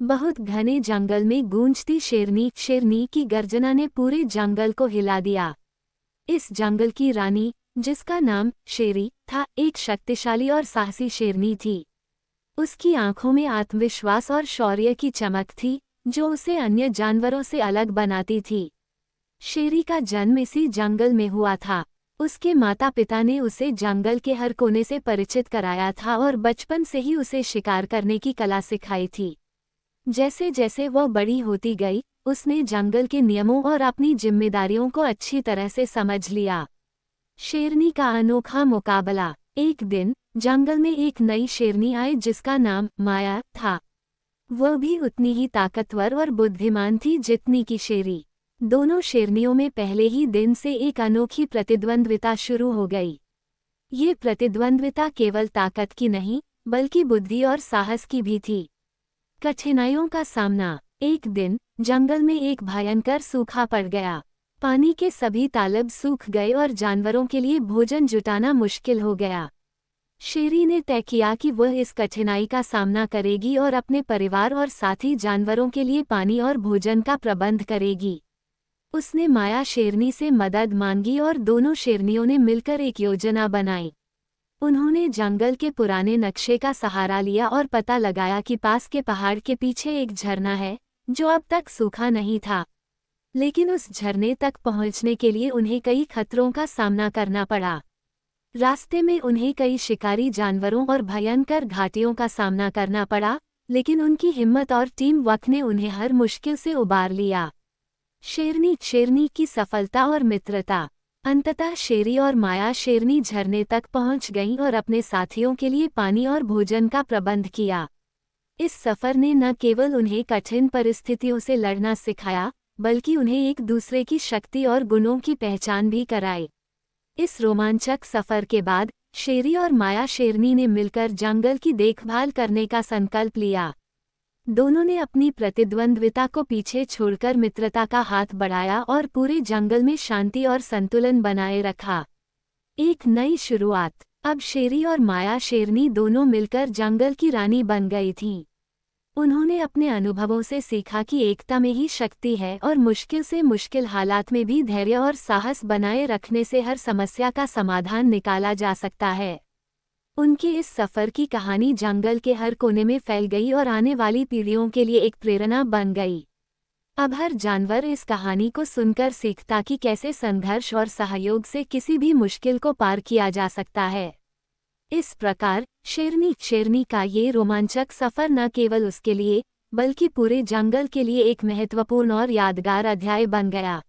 बहुत घने जंगल में गूंजती शेरनी शेरनी की गर्जना ने पूरे जंगल को हिला दिया। इस जंगल की रानी, जिसका नाम शेरी था, एक शक्तिशाली और साहसी शेरनी थी। उसकी आंखों में आत्मविश्वास और शौर्य की चमक थी, जो उसे अन्य जानवरों से अलग बनाती थी। शेरी का जन्म इसी जंगल में हुआ था। उसके माता पिता ने उसे जंगल के हर कोने से परिचित कराया था और बचपन से ही उसे शिकार करने की कला सिखाई थी। जैसे जैसे वह बड़ी होती गई, उसने जंगल के नियमों और अपनी जिम्मेदारियों को अच्छी तरह से समझ लिया। शेरनी का अनोखा मुकाबला। एक दिन जंगल में एक नई शेरनी आई जिसका नाम माया था। वह भी उतनी ही ताकतवर और बुद्धिमान थी जितनी की शेरी। दोनों शेरनियों में पहले ही दिन से एक अनोखी प्रतिद्वंद्विता शुरू हो गई। ये प्रतिद्वंद्विता केवल ताकत की नहीं, बल्कि बुद्धि और साहस की भी थी। कठिनाइयों का सामना। एक दिन जंगल में एक भयंकर सूखा पड़ गया। पानी के सभी तालाब सूख गए और जानवरों के लिए भोजन जुटाना मुश्किल हो गया। शेरी ने तय किया कि वह इस कठिनाई का सामना करेगी और अपने परिवार और साथी जानवरों के लिए पानी और भोजन का प्रबंध करेगी। उसने माया शेरनी से मदद मांगी और दोनों शेरनियों ने मिलकर एक योजना बनाई। उन्होंने जंगल के पुराने नक्शे का सहारा लिया और पता लगाया कि पास के पहाड़ के पीछे एक झरना है, जो अब तक सूखा नहीं था। लेकिन उस झरने तक पहुंचने के लिए उन्हें कई खतरों का सामना करना पड़ा। रास्ते में उन्हें कई शिकारी जानवरों और भयंकर घाटियों का सामना करना पड़ा, लेकिन उनकी हिम्मत और टीम वर्क ने उन्हें हर मुश्किल से उबार लिया। शेरनी की सफलता और मित्रता। अंततः शेरी और माया शेरनी झरने तक पहुंच गईं और अपने साथियों के लिए पानी और भोजन का प्रबंध किया। इस सफर ने न केवल उन्हें कठिन परिस्थितियों से लड़ना सिखाया, बल्कि उन्हें एक दूसरे की शक्ति और गुणों की पहचान भी कराई। इस रोमांचक सफर के बाद शेरी और माया शेरनी ने मिलकर जंगल की देखभाल करने का संकल्प लिया। दोनों ने अपनी प्रतिद्वंद्विता को पीछे छोड़कर मित्रता का हाथ बढ़ाया और पूरे जंगल में शांति और संतुलन बनाए रखा। एक नई शुरुआत। अब शेरी और माया शेरनी दोनों मिलकर जंगल की रानी बन गई थीं। उन्होंने अपने अनुभवों से सीखा कि एकता में ही शक्ति है और मुश्किल से मुश्किल हालात में भी धैर्य और साहस बनाए रखने से हर समस्या का समाधान निकाला जा सकता है। उनके इस सफ़र की कहानी जंगल के हर कोने में फैल गई और आने वाली पीढ़ियों के लिए एक प्रेरणा बन गई। अब हर जानवर इस कहानी को सुनकर सीखता कि कैसे संघर्ष और सहयोग से किसी भी मुश्किल को पार किया जा सकता है। इस प्रकार शेरनी का ये रोमांचक सफ़र न केवल उसके लिए, बल्कि पूरे जंगल के लिए एक महत्वपूर्ण और यादगार अध्याय बन गया।